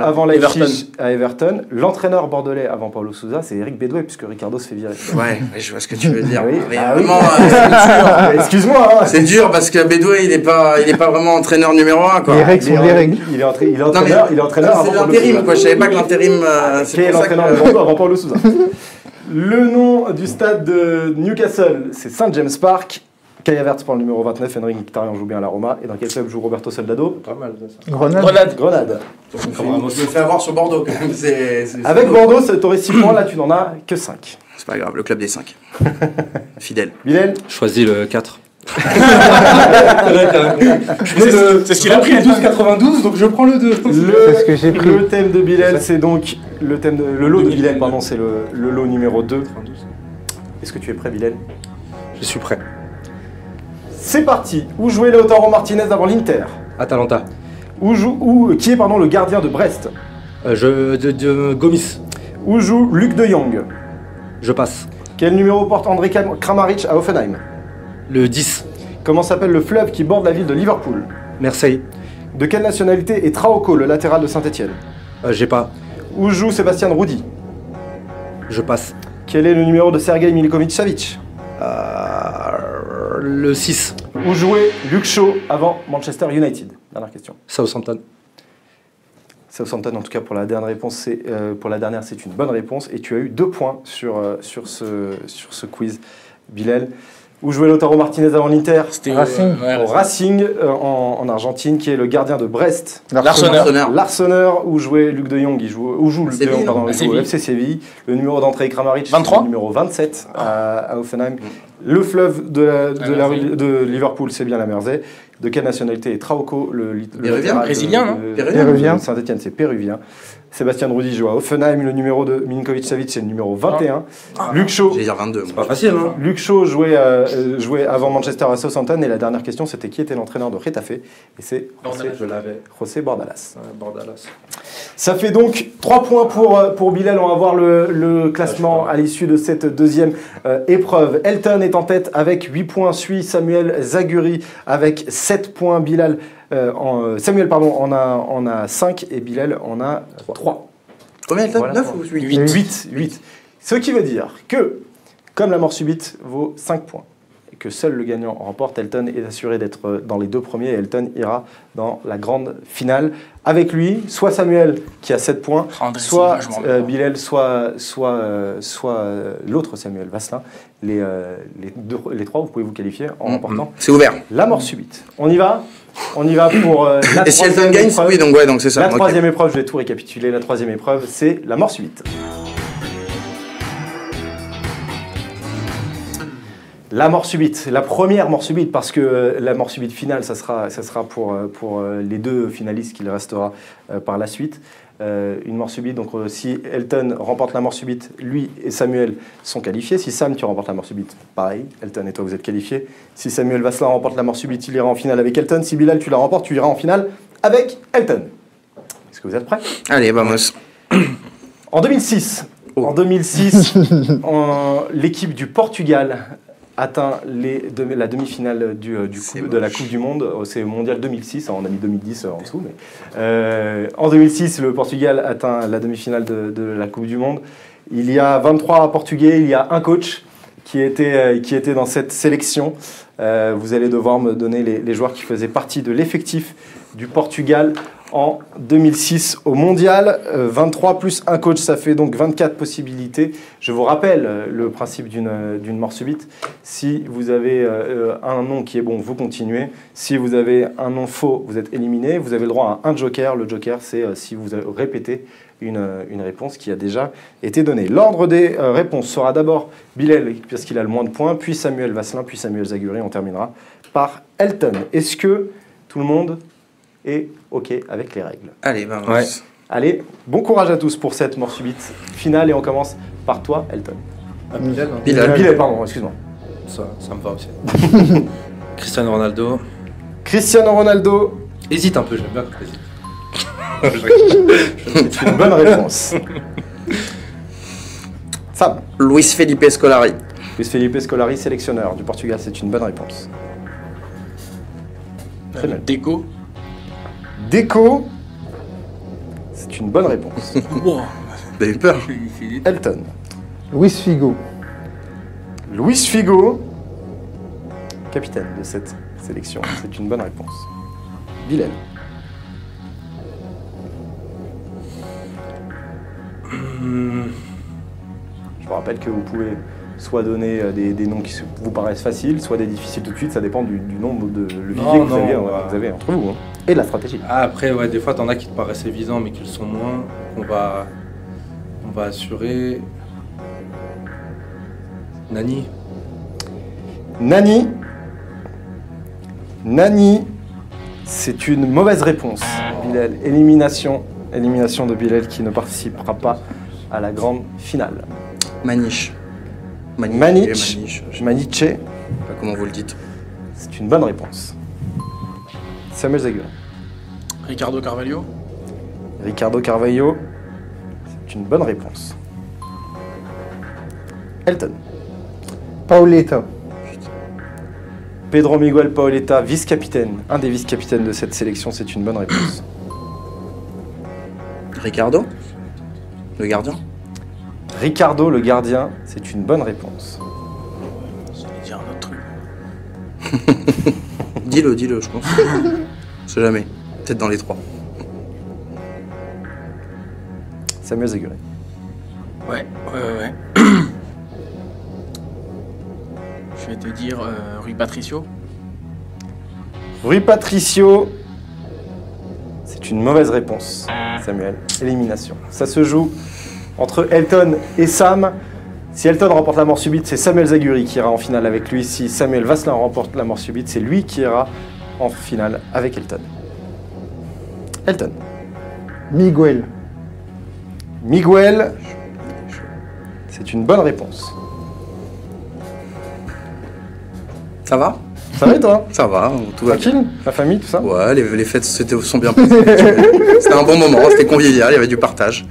[SPEAKER 1] avant Leipzig
[SPEAKER 4] Everton.
[SPEAKER 1] à Everton. L'entraîneur bordelais avant Paulo Sousa, c'est Eric Bédoué, puisque Ricardo se fait virer.
[SPEAKER 3] Ouais, je vois ce que tu veux dire.
[SPEAKER 1] Ah oui.
[SPEAKER 3] Mais
[SPEAKER 1] Ah oui.
[SPEAKER 3] vraiment, c'est dur.
[SPEAKER 1] Excuse-moi, hein.
[SPEAKER 3] C'est dur parce que Bédoué, il est pas vraiment entraîneur numéro 1, quoi.
[SPEAKER 5] Les règles sont les règles.
[SPEAKER 1] Il est entraîneur, il est entraîneur avant
[SPEAKER 3] C'est
[SPEAKER 1] Paulo
[SPEAKER 3] l'intérim,
[SPEAKER 1] Sousa.
[SPEAKER 3] quoi. Je savais pas que l'intérim.
[SPEAKER 1] Qui
[SPEAKER 3] C'est
[SPEAKER 1] est
[SPEAKER 3] pour ça
[SPEAKER 1] l'entraîneur de
[SPEAKER 3] que.
[SPEAKER 1] Bordeaux avant Paulo Sousa. Le nom du stade de Newcastle, c'est Saint James Park. Kai Havertz pour le numéro 29, Henrik Mkhitaryan joue bien à la Roma. Et dans quel club joue Roberto Soldado?
[SPEAKER 2] Pas mal ça.
[SPEAKER 5] Grenade.
[SPEAKER 1] Grenade.
[SPEAKER 3] Je me fais avoir sur Bordeaux, quand même.
[SPEAKER 1] Avec Bordeaux, t'aurais 6 points, là tu n'en as que 5.
[SPEAKER 3] C'est pas grave, le club des 5. Fidèle.
[SPEAKER 1] Bilal,
[SPEAKER 2] Choisis le 4.
[SPEAKER 4] C'est ce qu'il a pris.
[SPEAKER 2] 12,92, donc je prends le 2.
[SPEAKER 5] C'est ce que j'ai pris.
[SPEAKER 1] Le thème de Bilal, c'est donc le lot de Bilal, pardon, c'est le lot numéro 2. Est-ce que tu es prêt, Bilal?
[SPEAKER 2] Je suis prêt.
[SPEAKER 1] C'est parti. Où jouait Lautaro Martinez avant l'Inter?
[SPEAKER 2] Atalanta.
[SPEAKER 1] Qui est le gardien de Brest?
[SPEAKER 2] Gomis.
[SPEAKER 1] Où joue Luc de Jong?
[SPEAKER 2] Je passe.
[SPEAKER 1] Quel numéro porte André Kramaric à Hoffenheim?
[SPEAKER 2] Le 10.
[SPEAKER 1] Comment s'appelle le fleuve qui borde la ville de Liverpool?
[SPEAKER 2] Marseille.
[SPEAKER 1] De quelle nationalité est Traoko, le latéral de Saint-Etienne?
[SPEAKER 2] J'ai pas.
[SPEAKER 1] Où joue Sébastien Roudy?
[SPEAKER 2] Je passe.
[SPEAKER 1] Quel est le numéro de Sergei Milinkovic-Savic?
[SPEAKER 2] Le 6.
[SPEAKER 1] Où jouait Luke Shaw avant Manchester United? Dernière question.
[SPEAKER 2] Southampton.
[SPEAKER 1] Southampton, en tout cas pour la dernière réponse, c'est une bonne réponse et tu as eu 2 points sur ce quiz, Bilal. Où jouait Lautaro Martinez avant l'Inter?
[SPEAKER 4] C'était
[SPEAKER 5] Racing.
[SPEAKER 1] Au Racing en Argentine, qui est le gardien de Brest.
[SPEAKER 3] L'Arseneur.
[SPEAKER 1] Où jouait Luc de Jong? Où joue Luc de Jong? Pardon, il joue au FC Séville. Le numéro d'entrée Kramaric,
[SPEAKER 4] 23.
[SPEAKER 1] le numéro 27 à Hoffenheim. Le fleuve de Liverpool, c'est bien la Mersey. De quelle nationalité est Traoko, le
[SPEAKER 3] Péruvien,
[SPEAKER 4] brésilien, non?
[SPEAKER 5] Péruvien.
[SPEAKER 1] Saint-Etienne, c'est péruvien. Sébastien Roudy joue à Hoffenheim. Le numéro de Milinkovic-Savic, c'est le numéro 21. Luke Shaw.
[SPEAKER 3] J'allais dire 22.
[SPEAKER 2] Pas facile, hein.
[SPEAKER 1] Luke Shaw jouait avant Manchester à Southampton. Et la dernière question, c'était qui était l'entraîneur de Getafe? Et c'est
[SPEAKER 2] Je l'avais.
[SPEAKER 1] José Bordalas.
[SPEAKER 2] Bordalas.
[SPEAKER 1] Ça fait donc 3 points pour Bilal. On va voir le classement à l'issue de cette deuxième épreuve. Elton est en tête avec 8 points, suit Samuel Zaguri avec 7 points. Samuel en a 5 et Bilal en a 3.
[SPEAKER 3] Combien Elton? 9 ou 8?
[SPEAKER 1] 8. Ce qui veut dire que, comme la mort subite vaut 5 points, et que seul le gagnant remporte, Elton est assuré d'être dans les 2 premiers et Elton ira dans la grande finale. Avec lui, soit Samuel qui a 7 points, soit Bilal, soit l'autre Samuel Vasselin. Les 3, vous pouvez vous qualifier en remportant.
[SPEAKER 3] C'est ouvert.
[SPEAKER 1] La mort subite. On y va pour la
[SPEAKER 3] Et si Elton
[SPEAKER 1] troisième
[SPEAKER 3] gagne,
[SPEAKER 1] épreuve.
[SPEAKER 3] oui, donc c'est ça.
[SPEAKER 1] La
[SPEAKER 3] ok.
[SPEAKER 1] troisième épreuve, je vais tout récapituler. La troisième épreuve, c'est la mort subite. La mort subite, la première mort subite, parce que la mort subite finale, ça sera pour les 2 finalistes qu'il restera par la suite. Une mort subite, donc si Elton remporte la mort subite, lui et Samuel sont qualifiés. Si Sam, tu remportes la mort subite, pareil, Elton et toi, vous êtes qualifiés. Si Samuel Vasselin remporte la mort subite, il ira en finale avec Elton. Si Bilal, tu la remportes, tu iras en finale avec Elton. Est-ce que vous êtes prêts?
[SPEAKER 3] Allez, vamos.
[SPEAKER 1] En 2006, l'équipe du Portugal atteint la demi-finale de la Coupe du Monde. C'est Mondial 2006, on a mis 2010 en dessous. Mais, en 2006, le Portugal atteint la demi-finale de la Coupe du Monde. Il y a 23 Portugais, il y a un coach qui était dans cette sélection. Vous allez devoir me donner les joueurs qui faisaient partie de l'effectif du Portugal en 2006 au Mondial. 23 plus un coach, ça fait donc 24 possibilités. Je vous rappelle le principe d'une mort subite. Si vous avez un nom qui est bon, vous continuez. Si vous avez un nom faux, vous êtes éliminé. Vous avez le droit à un joker. Le joker, c'est si vous répétez une réponse qui a déjà été donnée. L'ordre des réponses sera d'abord Bilal, parce qu'il a le moins de points, puis Samuel Vasselin, puis Samuel Zaguri. On terminera par Elton. Est-ce que tout le monde est OK avec les règles?
[SPEAKER 3] Allez, vamos.
[SPEAKER 2] Ouais.
[SPEAKER 1] Allez, bon courage à tous pour cette mort subite finale et on commence par toi, Elton.
[SPEAKER 2] Bilal,
[SPEAKER 1] pardon, excuse-moi.
[SPEAKER 2] Ça me va aussi. Cristiano Ronaldo.
[SPEAKER 1] Cristiano Ronaldo,
[SPEAKER 2] Hésite un peu, j'aime bien quand t'hésites.
[SPEAKER 1] c'est une bonne réponse. Sam.
[SPEAKER 3] Luis Felipe Scolari.
[SPEAKER 1] Luis Felipe Scolari, sélectionneur du Portugal, c'est une bonne réponse. Très bien.
[SPEAKER 4] Deco.
[SPEAKER 1] Deco, c'est une bonne réponse.
[SPEAKER 3] Vous avez eu peur?
[SPEAKER 1] Elton.
[SPEAKER 5] Luis Figo.
[SPEAKER 1] Luis Figo, capitaine de cette sélection, c'est une bonne réponse. Bilal. Je vous rappelle que vous pouvez soit donner des noms qui vous paraissent faciles, soit des difficiles tout de suite, ça dépend du nombre de leviers que vous avez entre vous, hein, et de la stratégie.
[SPEAKER 2] Ah, après, ouais, des fois, t'en as qui te paraissent évidents, mais qui le sont moins. On va assurer. Nani.
[SPEAKER 1] Nani, Nani, c'est une mauvaise réponse. Bilal, élimination de Bilal qui ne participera pas à la grande finale.
[SPEAKER 3] Maniche.
[SPEAKER 1] Maniche. Maniche.
[SPEAKER 3] Je sais pas comment vous le dites.
[SPEAKER 1] C'est une bonne réponse. Samuel Zaguer.
[SPEAKER 4] Ricardo Carvalho.
[SPEAKER 1] Ricardo Carvalho. C'est une bonne réponse. Elton.
[SPEAKER 5] Paoletta.
[SPEAKER 1] Pedro Miguel Paoletta, vice-capitaine. Un des vice-capitaines de cette sélection, c'est une bonne réponse.
[SPEAKER 3] Ricardo, le gardien.
[SPEAKER 1] Ricardo, le gardien, c'est une bonne réponse.
[SPEAKER 4] J'allais dire un autre truc.
[SPEAKER 3] Dis-le, je pense. On sait jamais. Peut-être dans les 3.
[SPEAKER 1] Samuel Zaguer.
[SPEAKER 4] Ouais. Je vais te dire Rui Patricio.
[SPEAKER 1] Rui Patricio, c'est une mauvaise réponse. Samuel, élimination. Ça se joue entre Elton et Sam. Si Elton remporte la mort subite, c'est Samuel Zaguri qui ira en finale avec lui. Si Samuel Vasselin remporte la mort subite, c'est lui qui ira en finale avec Elton. Elton.
[SPEAKER 5] Miguel.
[SPEAKER 1] Miguel, c'est une bonne réponse.
[SPEAKER 3] Ça va?
[SPEAKER 1] Ça va et toi?
[SPEAKER 3] Ça va, tout va bien.
[SPEAKER 1] Tranquille? La famille, tout ça?
[SPEAKER 3] Ouais, les fêtes sont bien passées. C'était un bon moment, c'était convivial, il y avait du partage.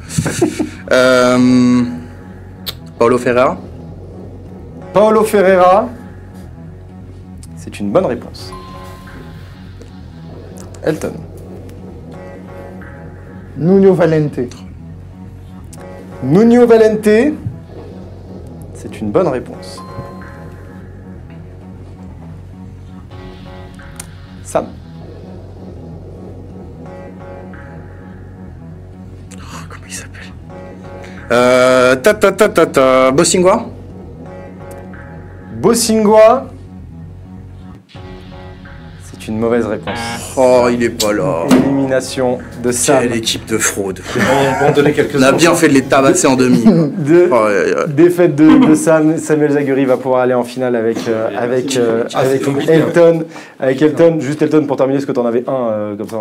[SPEAKER 3] Paulo Ferreira.
[SPEAKER 1] Paulo Ferreira, c'est une bonne réponse. Elton.
[SPEAKER 5] Nuno Valente.
[SPEAKER 1] Nuno Valente, c'est une bonne réponse. Sam.
[SPEAKER 3] Comment il s'appelle? Bossingua.
[SPEAKER 1] Bossingua, c'est une mauvaise réponse.
[SPEAKER 3] Oh, il est pas là.
[SPEAKER 1] Élimination de Sam.
[SPEAKER 3] Quelle équipe de fraude.
[SPEAKER 2] On
[SPEAKER 3] a bien fait de les tabasser en demi.
[SPEAKER 1] Défaite de Sam. Samuel Zaguri va pouvoir aller en finale avec Elton. Avec Elton, juste Elton pour terminer, parce que tu en avais un comme ça.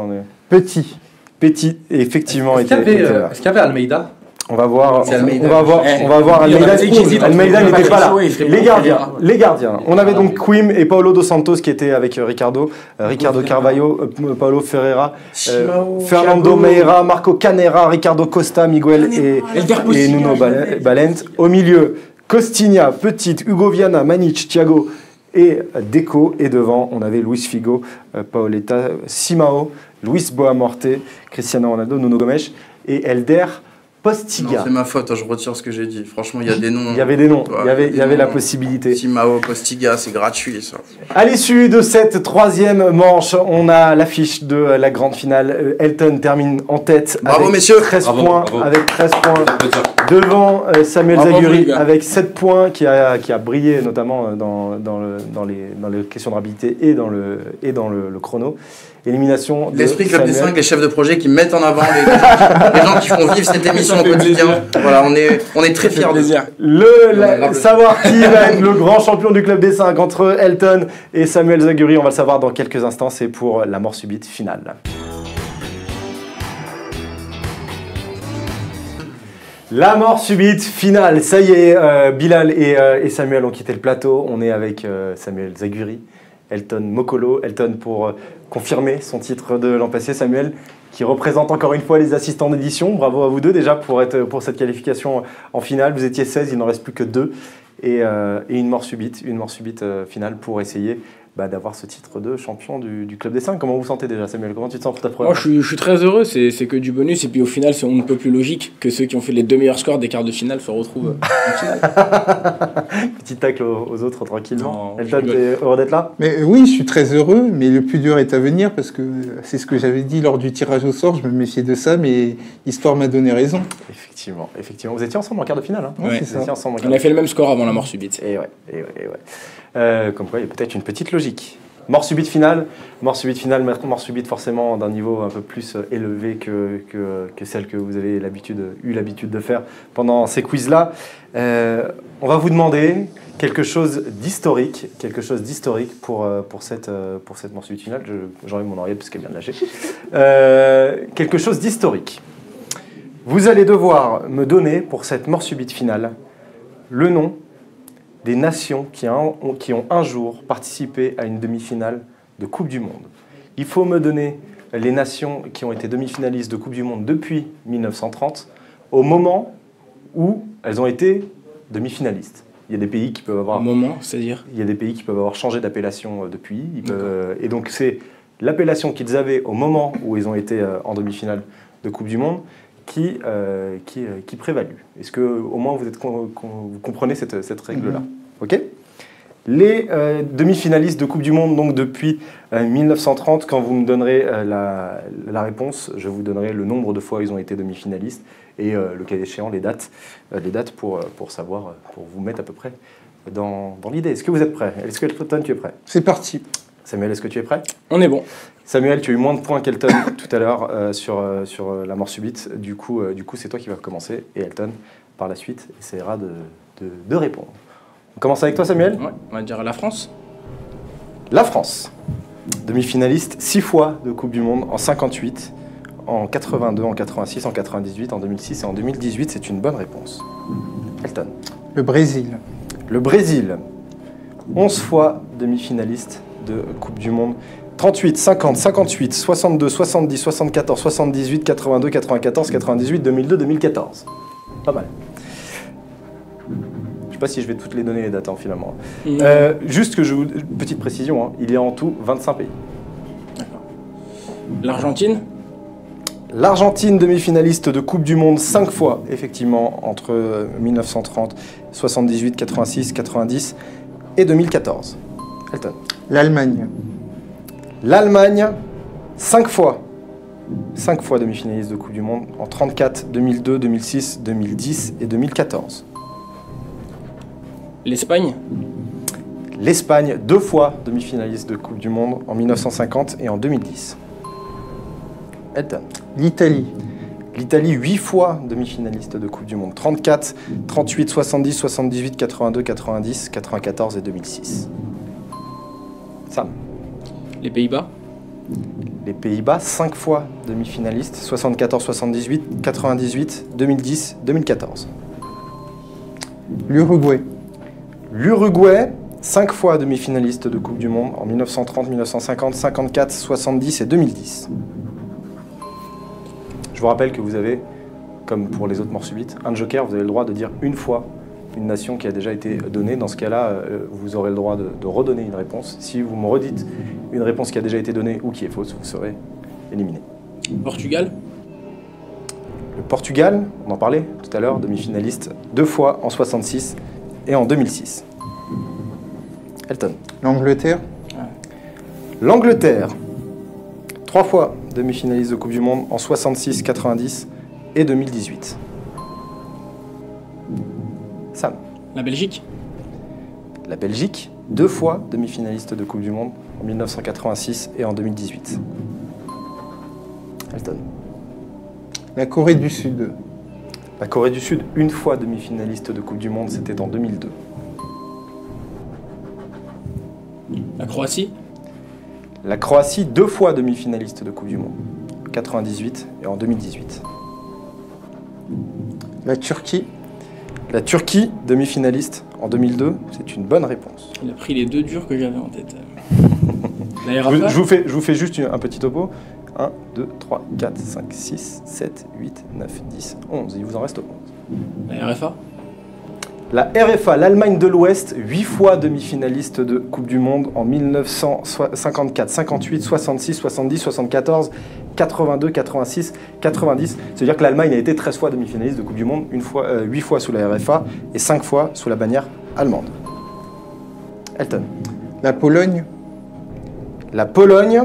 [SPEAKER 5] Petit.
[SPEAKER 1] Petit, effectivement.
[SPEAKER 2] Est-ce qu'il y avait Almeida?
[SPEAKER 1] On va voir Almeida.
[SPEAKER 4] Almeida
[SPEAKER 1] n'était pas là. Les gardiens. On avait donc Quim et Paulo dos Santos qui étaient avec Ricardo Carvalho, Paulo Ferreira, Fernando Meira, Marco Canera, Ricardo Costa, Miguel et Nuno Valente. Au milieu, Costinha, Petite, Hugo Viana, Maniche, Thiago et Deco. Et devant, on avait Luis Figo, Paoletta, Simao, Luis Boamorte, Cristiano Ronaldo, Nuno Gomes et Elder Postiga.
[SPEAKER 3] Non, c'est ma faute, je retire ce que j'ai dit. Franchement, il y a des noms.
[SPEAKER 1] Il y avait des noms, il y avait la possibilité.
[SPEAKER 3] Simao, Postiga, c'est gratuit ça.
[SPEAKER 1] À l'issue de cette troisième manche, on a l'affiche de la grande finale. Elton termine en tête.
[SPEAKER 3] Bravo
[SPEAKER 1] avec
[SPEAKER 3] messieurs.
[SPEAKER 1] 13 points. Avec 13 points. Devant Samuel Zaguri avec 7 points qui a brillé notamment dans les questions de rapidité et dans le chrono. Élimination de
[SPEAKER 3] l'esprit Club des 5, les chefs de projet qui mettent en avant les gens qui font vivre cette émission au quotidien. Voilà, on est très fiers de ça.
[SPEAKER 1] Savoir qui va être le grand champion du Club des 5 entre Elton et Samuel Zaguri, on va le savoir dans quelques instants, c'est pour la mort subite finale. La mort subite finale, ça y est, Bilal et Samuel ont quitté le plateau, on est avec Samuel Zaguri, Elton Mokolo, Elton pour confirmer son titre de l'an passé, Samuel qui représente encore une fois les assistants d'édition, bravo à vous deux déjà pour cette qualification en finale, vous étiez 16, il n'en reste plus que 2 et une mort subite finale pour essayer d'avoir ce titre de champion du Club des 5. Comment vous vous sentez déjà, Samuel? Comment tu te sens pour ta première?
[SPEAKER 4] Moi, je suis très heureux, c'est que du bonus. Et puis au final, c'est un peu plus logique que ceux qui ont fait les 2 meilleurs scores des quarts de finale se retrouvent en finale.
[SPEAKER 1] Petit tacle aux autres tranquillement. Elton, t'es heureux d'être là?
[SPEAKER 5] Mais oui, je suis très heureux, mais le plus dur est à venir parce que c'est ce que j'avais dit lors du tirage au sort. Je me méfiais de ça, mais l'histoire m'a donné raison.
[SPEAKER 1] Effectivement. Vous étiez ensemble en quart de finale, hein?
[SPEAKER 4] Ouais,
[SPEAKER 5] c'est ça.
[SPEAKER 4] On a fait le même score avant la mort subite.
[SPEAKER 1] Et ouais. Comme quoi, il y a peut-être une petite logique. Mort subite finale, mort subite forcément d'un niveau un peu plus élevé que celle que vous avez eu l'habitude de faire pendant ces quiz-là. On va vous demander quelque chose d'historique pour cette manche finale. J'enlève mon oreillette parce qu'elle vient de lâcher. Quelque chose d'historique. Vous allez devoir me donner pour cette mort subite finale le nom des nations qui ont un jour participé à une demi-finale de Coupe du Monde. Il faut me donner les nations qui ont été demi-finalistes de Coupe du Monde depuis 1930, au moment où elles ont été demi-finalistes. Il y a des pays qui peuvent avoir...
[SPEAKER 4] Au moment, c'est-à-dire ?
[SPEAKER 1] Il y a des pays qui peuvent avoir changé d'appellation depuis. Et donc c'est l'appellation qu'ils avaient au moment où ils ont été en demi-finale de Coupe du Monde qui prévalue. Est-ce que au moins vous comprenez cette règle-là? Ok. Les demi-finalistes de Coupe du Monde, donc depuis 1930, quand vous me donnerez la réponse, je vous donnerai le nombre de fois ils ont été demi-finalistes et le cas échéant, les dates pour savoir, pour vous mettre à peu près dans l'idée. Est-ce que vous êtes prêts? Est-ce que Elton, tu es prêt?
[SPEAKER 5] C'est parti.
[SPEAKER 1] Samuel, est-ce que tu es prêt?
[SPEAKER 4] On est bon.
[SPEAKER 1] Samuel, tu as eu moins de points qu'Elton tout à l'heure sur la mort subite. Du coup, c'est toi qui vas commencer et Elton, par la suite, essaiera de répondre. On commence avec toi, Samuel?
[SPEAKER 4] Ouais, on va dire la France.
[SPEAKER 1] La France, demi-finaliste 6 fois de Coupe du Monde en 58, en 82, en 86, en 98, en 2006 et en 2018. C'est une bonne réponse. Elton.
[SPEAKER 5] Le Brésil.
[SPEAKER 1] Le Brésil, 11 fois demi-finaliste de Coupe du Monde. 38, 50, 58, 62, 70, 74, 78, 82, 94, 98, 2002, 2014. Pas mal. Je ne sais pas si je vais toutes les donner les dates finalement. Juste que petite précision, hein, il y a en tout 25 pays.
[SPEAKER 4] D'accord. L'Argentine.
[SPEAKER 1] L'Argentine, demi-finaliste de Coupe du Monde 5 fois, effectivement, entre 1930, 78, 86, 90 et 2014. Elton.
[SPEAKER 5] L'Allemagne.
[SPEAKER 1] L'Allemagne, 5 fois. 5 fois demi-finaliste de Coupe du Monde en 34, 2002, 2006, 2010 et 2014.
[SPEAKER 4] L'Espagne.
[SPEAKER 1] L'Espagne, 2 fois demi-finaliste de Coupe du Monde en 1950 et en 2010. Elton.
[SPEAKER 5] L'Italie.
[SPEAKER 1] L'Italie, 8 fois demi-finaliste de Coupe du Monde. 34, 38, 70, 78, 82, 90, 94 et 2006. Sam.
[SPEAKER 4] Les Pays-Bas.
[SPEAKER 1] Les Pays-Bas, 5 fois demi-finaliste. 74, 78, 98, 2010, 2014.
[SPEAKER 5] L'Uruguay.
[SPEAKER 1] L'Uruguay, 5 fois demi-finaliste de Coupe du Monde en 1930, 1950, 54, 70 et 2010. Je vous rappelle que vous avez, comme pour les autres morts subites, un joker, vous avez le droit de dire une fois une nation qui a déjà été donnée. Dans ce cas-là, vous aurez le droit de redonner une réponse. Si vous me redites une réponse qui a déjà été donnée ou qui est fausse, vous serez éliminé.
[SPEAKER 4] Portugal.
[SPEAKER 1] Le Portugal, on en parlait tout à l'heure, demi-finaliste 2 fois en 66 et en 2006. Elton.
[SPEAKER 5] L'Angleterre.
[SPEAKER 1] L'Angleterre, 3 fois demi-finaliste de Coupe du Monde en 66, 90 et 2018. Sam.
[SPEAKER 4] La Belgique.
[SPEAKER 1] La Belgique, 2 fois demi-finaliste de Coupe du Monde en 1986 et en 2018. Elton.
[SPEAKER 5] La Corée du Sud.
[SPEAKER 1] La Corée du Sud, 1 fois demi-finaliste de Coupe du Monde, c'était en 2002.
[SPEAKER 4] La Croatie.
[SPEAKER 1] La Croatie, 2 fois demi-finaliste de Coupe du Monde, en 98 et en 2018.
[SPEAKER 5] La Turquie.
[SPEAKER 1] La Turquie, demi-finaliste en 2002, c'est une bonne réponse.
[SPEAKER 4] Il a pris les 2 durs que j'avais en tête. La
[SPEAKER 1] Je
[SPEAKER 4] RFA.
[SPEAKER 1] vous fais juste un petit topo. 1, 2, 3, 4, 5, 6, 7, 8, 9, 10, 11. Il vous en reste 11.
[SPEAKER 4] La RFA.
[SPEAKER 1] La RFA, l'Allemagne de l'Ouest, 8 fois demi-finaliste de Coupe du Monde en 1954, 58, 66, 70, 74, 82, 86, 90. C'est-à-dire que l'Allemagne a été 13 fois demi-finaliste de Coupe du Monde, 8 fois sous la RFA et 5 fois sous la bannière allemande. Elton.
[SPEAKER 5] La Pologne.
[SPEAKER 1] La Pologne,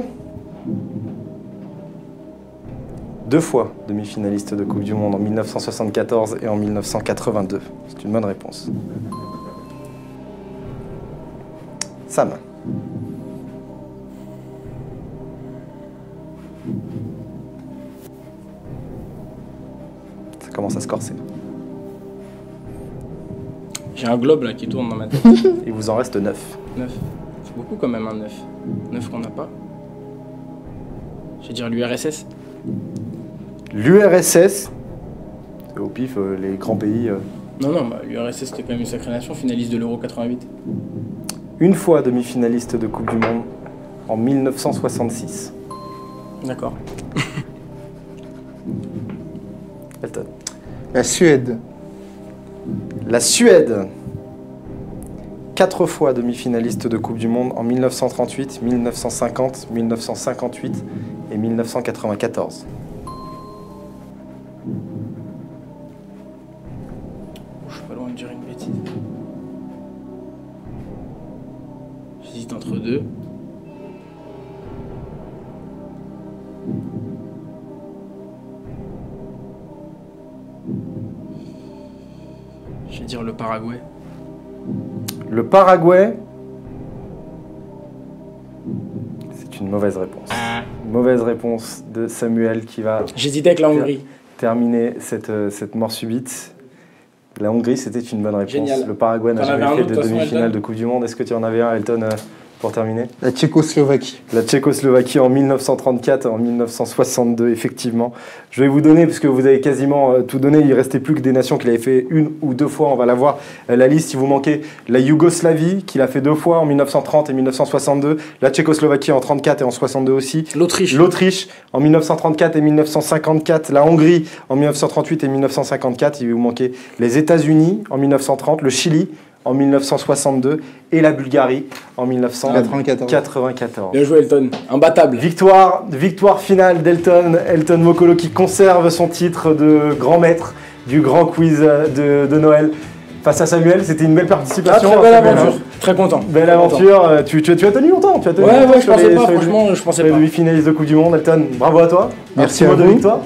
[SPEAKER 1] 2 fois demi-finaliste de Coupe du Monde en 1974 et en 1982. C'est une bonne réponse. Sam. Ça commence à se corser.
[SPEAKER 4] J'ai un globe là qui tourne dans ma tête.
[SPEAKER 1] Il vous en reste 9.
[SPEAKER 4] 9. C'est beaucoup quand même, un 9. 9 qu'on n'a pas. Je vais dire l'URSS.
[SPEAKER 1] L'URSS, c'est au pif, les grands pays.
[SPEAKER 4] Non, bah, l'URSS c'était quand même une sacrée nation, finaliste de l'Euro 88.
[SPEAKER 1] Une fois demi-finaliste de Coupe du Monde en 1966.
[SPEAKER 4] D'accord.
[SPEAKER 1] Elton.
[SPEAKER 5] La Suède.
[SPEAKER 1] La Suède. 4 fois demi-finaliste de Coupe du Monde en 1938, 1950, 1958 et 1994.
[SPEAKER 4] Je suis pas loin de dire une bêtise. J'hésite entre deux. Je vais dire le Paraguay.
[SPEAKER 1] Le Paraguay, c'est une mauvaise réponse. Mauvaise réponse de Samuel qui va
[SPEAKER 4] J'hésitais avec la Hongrie.
[SPEAKER 1] terminer cette mort subite. La Hongrie, c'était une bonne réponse.
[SPEAKER 4] Génial.
[SPEAKER 1] Le Paraguay n'a
[SPEAKER 4] T'en avais
[SPEAKER 1] jamais
[SPEAKER 4] un
[SPEAKER 1] fait
[SPEAKER 4] autre,
[SPEAKER 1] de
[SPEAKER 4] de toute façon,
[SPEAKER 1] demi-finale
[SPEAKER 4] Elton
[SPEAKER 1] de Coupe du Monde. Est-ce que tu en avais un, Elton, pour terminer?
[SPEAKER 5] La Tchécoslovaquie.
[SPEAKER 1] La Tchécoslovaquie en 1934, en 1962, effectivement. Je vais vous donner, puisque vous avez quasiment tout donné, il ne restait plus que des nations qu'il avait fait une ou deux fois, on va la voir, la liste. Si vous manquez la Yougoslavie, qu'il a fait 2 fois, en 1930 et 1962, la Tchécoslovaquie en 34 et en 62 aussi. L'Autriche en 1934 et 1954, la Hongrie en 1938 et 1954, il vous manquait les États-Unis en 1930, le Chili en 1962 et la Bulgarie en 1994.
[SPEAKER 4] Bien joué Elton, imbattable.
[SPEAKER 1] Victoire finale d'Elton Mokolo qui conserve son titre de grand maître du grand quiz de Noël. Face à Samuel, c'était une belle participation.
[SPEAKER 4] Très belle aventure, très content.
[SPEAKER 1] Belle aventure, tu as tenu longtemps.
[SPEAKER 4] Ouais, je pensais pas, franchement, je pensais pas.
[SPEAKER 1] Les demi-finalistes de Coupe du Monde, Elton, bravo à toi.
[SPEAKER 5] Merci à
[SPEAKER 1] de
[SPEAKER 5] vous.
[SPEAKER 1] victoire.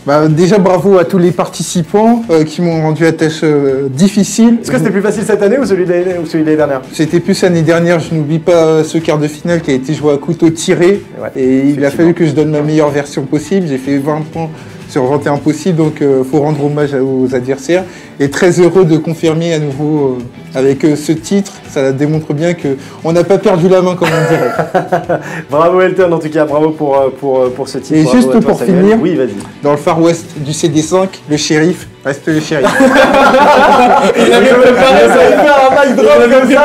[SPEAKER 5] Bah, déjà bravo à tous les participants qui m'ont rendu la tâche difficile.
[SPEAKER 1] Est-ce que c'était plus facile cette année ou celui de l'année dernière?
[SPEAKER 5] C'était plus l'année dernière, je n'oublie pas ce quart de finale qui a été joué à couteau tiré.
[SPEAKER 1] Ouais,
[SPEAKER 5] et il a fallu que je donne ma meilleure version possible. J'ai fait 20 points sur 21 possibles, donc il faut rendre hommage aux adversaires. Et très heureux de confirmer à nouveau avec ce titre, ça démontre bien qu'on n'a pas perdu la main comme on dirait.
[SPEAKER 1] Bravo Elton en tout cas, bravo pour ce titre.
[SPEAKER 5] Et
[SPEAKER 1] bravo
[SPEAKER 5] juste pour finir,
[SPEAKER 1] oui, vas-y.
[SPEAKER 5] dans le Far West du CD5, le shérif reste le shérif.
[SPEAKER 1] Il avait préparé, ça allait faire un mic drop comme ça.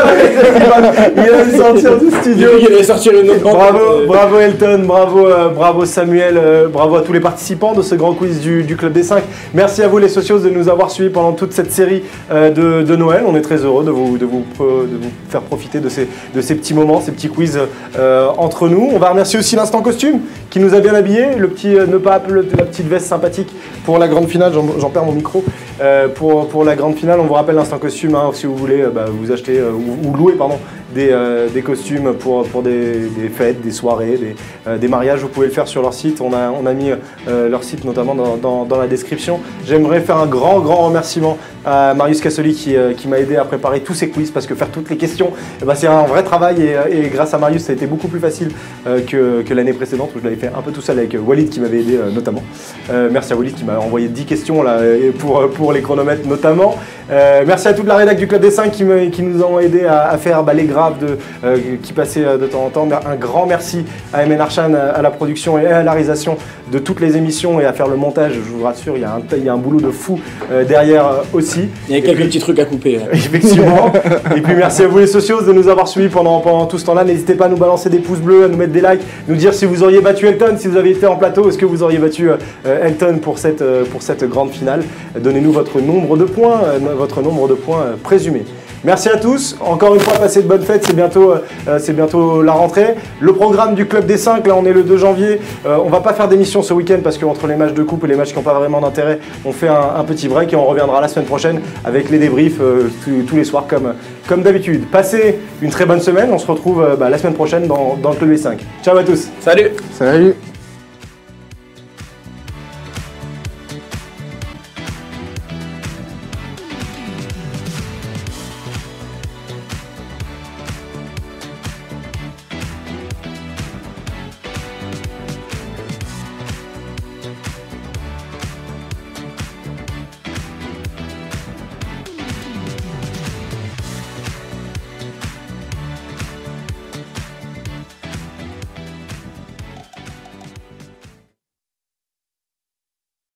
[SPEAKER 1] Il allait sortir du studio.
[SPEAKER 4] Il allait sortir une autre
[SPEAKER 1] Bravo Elton, bravo Samuel, bravo à tous les participants de ce grand quiz du Club des 5. Merci à vous les socios de nous avoir suivis pendant toute cette série de Noël. On est très heureux de vous faire profiter de ces petits moments, ces petits quiz entre nous. On va remercier aussi l'Instant Costume qui nous a bien habillés, la petite veste sympathique pour la grande finale. J'en perds mon micro. Pour la grande finale, on vous rappelle l'Instant Costume, hein, si vous voulez vous acheter ou louer des costumes pour des fêtes, des soirées, des mariages, vous pouvez le faire sur leur site. On a mis leur site notamment dans la description. J'aimerais faire un grand remerciement à Marius Cassoli qui m'a aidé à préparer tous ces quiz, parce que faire toutes les questions, c'est un vrai travail et grâce à Marius ça a été beaucoup plus facile que l'année précédente où je l'avais fait un peu tout seul avec Walid qui m'avait aidé notamment. Merci à Walid qui m'a envoyé 10 questions là, pour les chronomètres notamment. Merci à toute la rédac du Club des 5 qui nous ont aidé à faire les graves qui passaient de temps en temps. Un grand merci à MN Archan à la production et à la réalisation de toutes les émissions et à faire le montage. Je vous rassure, il y a un boulot de fou derrière aussi.
[SPEAKER 4] Il y a quelques petits trucs à couper.
[SPEAKER 1] Effectivement. Et puis merci à vous les socios de nous avoir suivis pendant tout ce temps-là. N'hésitez pas à nous balancer des pouces bleus, à nous mettre des likes, nous dire si vous auriez battu Elton, si vous aviez été en plateau, est-ce que vous auriez battu Elton pour cette grande finale. Donnez-nous votre nombre de points présumé. Merci à tous. Encore une fois, passez de bonnes fêtes. C'est bientôt la rentrée. Le programme du Club des 5, là, on est le 2 janvier. On va pas faire d'émission ce week-end parce qu'entre les matchs de coupe et les matchs qui n'ont pas vraiment d'intérêt, on fait un petit break et on reviendra la semaine prochaine avec les débriefs tous les soirs comme d'habitude. Passez une très bonne semaine. On se retrouve la semaine prochaine dans le Club des 5. Ciao à tous.
[SPEAKER 4] Salut.
[SPEAKER 5] Salut.